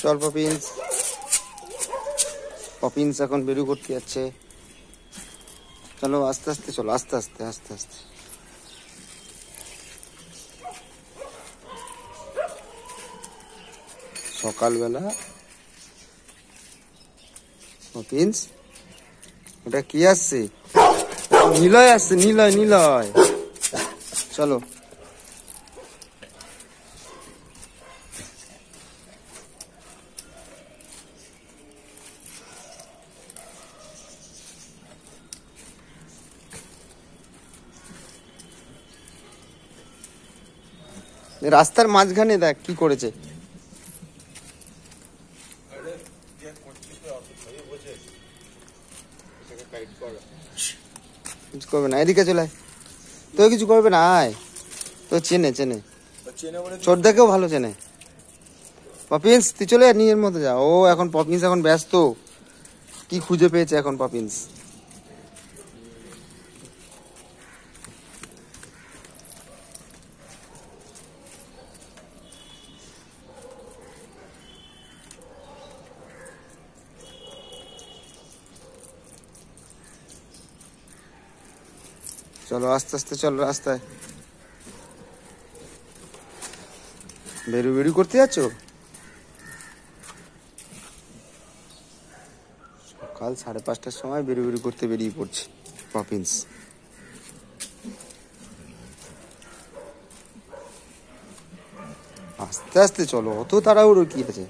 চল Poppins. Poppins এখন বেরু করতে যাচ্ছে। চলো আস্তে আস্তে চলো, আস্তে আস্তে আস্তে আস্তে। সকালবেলা পপিন্স, ওটা কি আসছে? নিলয় আসছে, নিলয় নিলয়। চলো রাস্তার মাঝখানে দেখ কি করেছে। কিছু করবে না, এদিকে চলে আয়। তো কিছু করবে না, আয়। তো চেনে চেনে, ছোটদাকেও ভালো চেনে। পপিন্স তুই চলে আয়, নিজের মতো যা। ও এখন পপিন্স এখন ব্যস্ত, কি খুঁজে পেয়েছে এখন পপিন্স। চলো আস্তে আস্তে চলো রাস্তায়। বেরু বেরু করতে যাচ্ছ? সকাল 5:30টার সময় বেরু বেরু করতে বেরিয়ে পড়ছে পপিন্স। আস্তে আস্তে চলো, অত তাড়াহুড়ো কি আছে?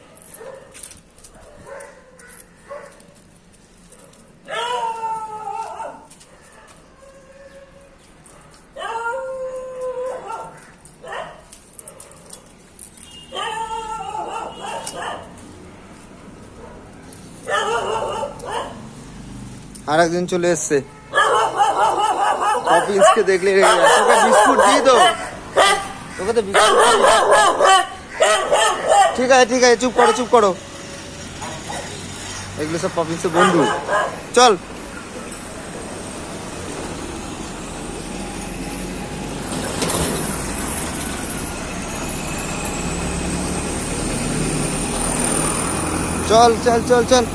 আর একজন চলে এসছে, পপিন্সকে দেখলে রেগে যায়। তোকে বিস্কুট দিই তো, তোকে তো বিস্কুট দিই। ঠিক আছে ঠিক আছে, চুপ করো চুপ করো। এগুলো সব পপিন্সের বন্ধু। চল চল চল চল চল।